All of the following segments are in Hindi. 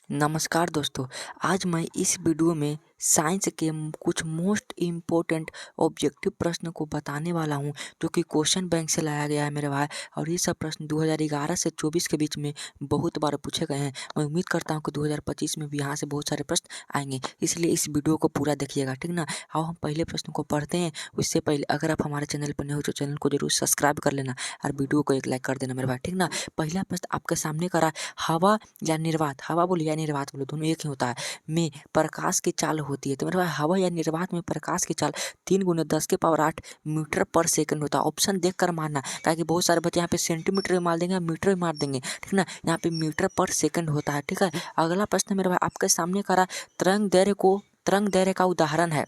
नमस्कार दोस्तों। आज मैं इस वीडियो में साइंस के कुछ मोस्ट इम्पोर्टेंट ऑब्जेक्टिव प्रश्न को बताने वाला हूं, जो कि क्वेश्चन बैंक से लाया गया है मेरे भाई। और ये सब प्रश्न 2011 से 24 के बीच में बहुत बार पूछे गए हैं। मैं उम्मीद करता हूं कि 2025 में भी यहाँ से बहुत सारे प्रश्न आएंगे, इसलिए इस वीडियो को पूरा देखिएगा, ठीक ना। आओ हम पहले प्रश्न को पढ़ते हैं। उससे पहले अगर आप हमारे चैनल पर नए हो तो चैनल को जरूर सब्सक्राइब कर लेना और वीडियो को एक लाइक कर देना मेरे भाई, ठीक ना। पहला प्रश्न आपके सामने करा, हवा या निर्वात, हवा बोलो या निर्वात बोलो, दोनों एक ही होता है, में प्रकाश की चाल होती है। तो मेरे भाई हवा या निर्वात में प्रकाश की चाल 3 × 10⁸ मीटर पर सेकंड होता है। ऑप्शन देख कर मारना, ताकि बहुत सारे बच्चे यहाँ पे सेंटीमीटर में मार देंगे, मीटर में मार देंगे, ठीक ना। यहाँ पे मीटर पर सेकंड होता है, ठीक है। अगला प्रश्न मेरे भाई आपके सामने करा, तरंग दैर्घ्य का उदाहरण है।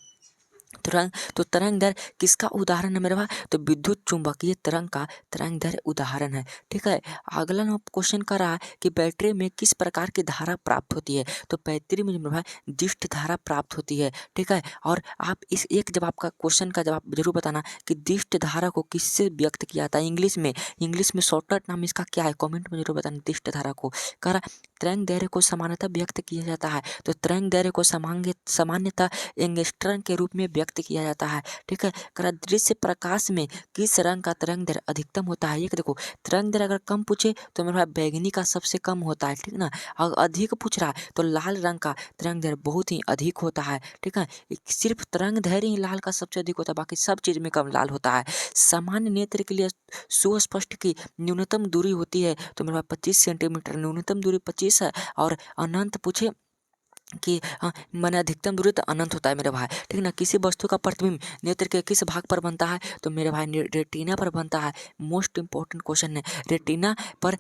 तरंग दैर्घ्य किसका उदाहरण है मेरे भाई? तो विद्युत चुंबकीय तरंग का तरंग दैर्घ्य उदाहरण है, ठीक है। अगला क्वेश्चन कर रहा है कि बैटरी में किस प्रकार की धारा प्राप्त होती है? तो बैटरी में मेरे भाई दिष्ट धारा प्राप्त होती है, ठीक है। और आप इस एक जवाब का क्वेश्चन का जवाब जरूर बताना कि दिष्ट धारा को किससे व्यक्त किया जाता है। इंग्लिश में शॉर्टकट नाम इसका क्या है, कॉमेंट में जरूर बताना। दिष्ट धारा को कह तरंग दैर्घ्य को सामान्यतः व्यक्त किया जाता है। तो तरंग दैर्घ्य को सामान्यतः एंगस्ट्रम के रूप में व्यक्त किया जाता है, ठीक है। दृश्य प्रकाश में किस रंग का तरंग दैर्घ्य अधिकतम होता है? ये देखो, तरंग दैर्घ्य अगर कम पूछे तो मेरे भाई बैगनी का सबसे कम होता है, ठीक ना। अगर अधिक पूछ रहा है तो लाल रंग का तरंग दैर्घ्य बहुत ही अधिक होता है, ठीक है। सिर्फ तरंग दैर्घ्य ही लाल का सबसे अधिक होता है, बाकी सब चीज में कम लाल होता है। सामान्य नेत्र के लिए सुस्पष्ट की न्यूनतम दूरी होती है, तो मेरे पास 25 सेंटीमीटर न्यूनतम दूरी 25 है। और अनंत पूछे कि मैंने अधिकतम दूरी तो अनंत होता है मेरे भाई, ठीक ना। किसी वस्तु का प्रतिबिंब नेत्र के किस भाग पर बनता है? तो मेरे भाई रेटिना पर बनता है। मोस्ट इंपॉर्टेंट क्वेश्चन है, रेटिना पर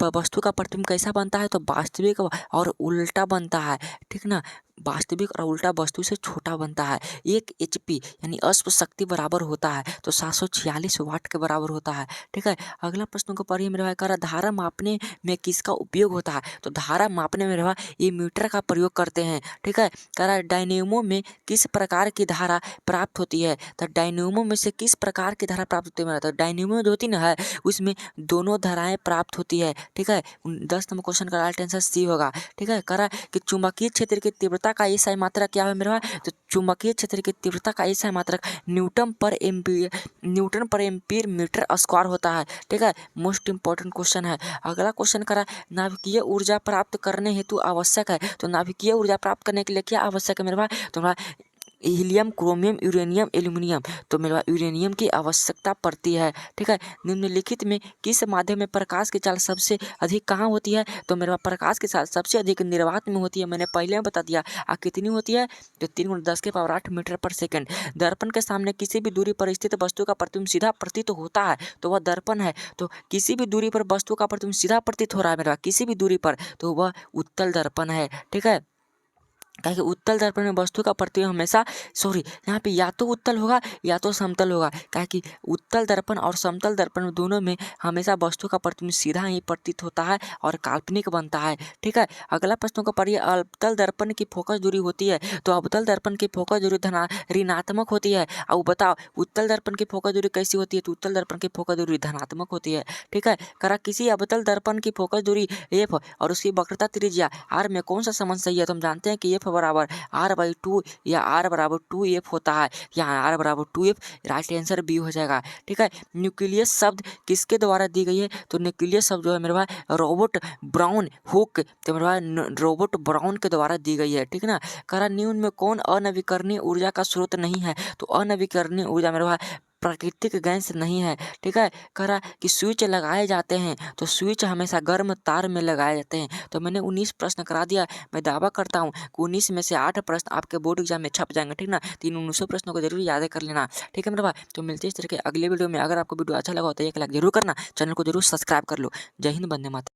वस्तु का प्रतिबिंब कैसा बनता है? तो वास्तविक और उल्टा बनता है, ठीक ना। वास्तविक और उल्टा वस्तु से छोटा बनता है। 1 HP यानी अश्व शक्ति बराबर होता है, तो 746 वाट के बराबर होता है, ठीक है। अगला प्रश्न को पढ़िए मेरे भाई। कह रहा धारा मापने में किसका उपयोग होता है? तो धारा मापने में मेरे भाई ये मीटर का प्रयोग करते हैं, ठीक है। कह रहा डायनेमो में किस प्रकार की धारा प्राप्त होती है? तो डायनेमो में से किस प्रकार की धारा प्राप्त होती है? तो डायनेमो जो होती ना है उसमें दोनों धाराएं प्राप्त होती है, ठीक है। 10 नंबर क्वेश्चन का राइट आंसर सी होगा, ठीक है। कह रहा कि चुंबकीय क्षेत्र की तीव्रता का एसआई मात्रक क्या है मेरे भाई? तो चुंबकीय क्षेत्र की तीव्रता का एसआई मात्रक न्यूटन पर एम्पीयर मीटर स्क्वायर होता है, ठीक है। मोस्ट इंपॉर्टेंट क्वेश्चन है। अगला क्वेश्चन करा नाभिकीय ऊर्जा प्राप्त करने हेतु आवश्यक है। तो नाभिकीय ऊर्जा प्राप्त करने के लिए क्या आवश्यक है मेरे भाई? तो हीलियम, क्रोमियम, यूरेनियम, एल्यूमिनियम। तो मेरे पास यूरेनियम की आवश्यकता पड़ती है, ठीक है। निम्नलिखित में किस माध्यम में प्रकाश की चाल सबसे अधिक कहाँ होती है? तो मेरे पास प्रकाश की चाल सबसे अधिक निर्वात में होती है, मैंने पहले में बता दिया। कितनी होती है? तो 3 × 10⁸ मीटर पर सेकंड। दर्पण के सामने किसी भी दूरी पर स्थित वस्तु का प्रतिबिंब सीधा प्रतीत होता है, तो वह दर्पण है। तो किसी भी दूरी पर वस्तु का प्रतिबिंब सीधा प्रतीत हो रहा है मेरे पास, किसी भी दूरी पर, तो वह उत्तल दर्पण है, ठीक है। ताकि उत्तल दर्पण में वस्तु का प्रतिबिंब हमेशा यहाँ पे या तो उत्तल होगा या तो समतल होगा, कि उत्तल दर्पण और समतल दर्पण दोनों में हमेशा वस्तु का प्रतिबिंब सीधा ही प्रतीत होता है और काल्पनिक बनता है, ठीक है। अगला प्रश्न को पढ़िए। अवतल दर्पण की फोकस दूरी होती है, तो अवतल दर्पण की फोकस दूरी ऋणात्मक होती है। अब बताओ उत्तल दर्पण की फोकस दूरी कैसी होती है? तो उत्तल दर्पण की फोकस दूरी धनात्मक होती है, ठीक है। करा किसी अवतल दर्पण की फोकस दूरी एफ और उसकी वक्रता त्रिज्या आर में कौन सा संबंध सही है? तो हम जानते हैं कि एफ बराबर R/2 या R बराबर 2F होता है। यहाँ R बराबर 2F, राइट आंसर बी हो जाएगा, ठीक है। न्यूक्लियस शब्द किसके द्वारा दी गई है? तो न्यूक्लियस शब्द जो है मेरे भाई रॉबर्ट ब्राउन हुक, तो मेरे भाई रॉबर्ट ब्राउन के द्वारा दी गई है, ठीक ना। करा निम्न में कौन अनवीकरणीय ऊर्जा का स्रोत नहीं है? तो अनवीकरणीय ऊर्जा मेरे भाई प्राकृतिक गैस नहीं है, ठीक है। कह रहा कि स्विच लगाए जाते हैं, तो स्विच हमेशा गर्म तार में लगाए जाते हैं। तो मैंने 19 प्रश्न करा दिया। मैं दावा करता हूँ कि 19 में से 8 प्रश्न आपके बोर्ड एग्जाम में छप जाएंगे, ठीक ना। 1900 प्रश्नों को जरूर याद कर लेना, ठीक है मेरे भाई। तो मिलते हैं इस तरह के अगले वीडियो में। अगर आपको वीडियो अच्छा लगा हो तो एक लाइक जरूर करना, चैनल को जरूर सब्सक्राइब कर लो। जय हिंद, वंदे मातरम।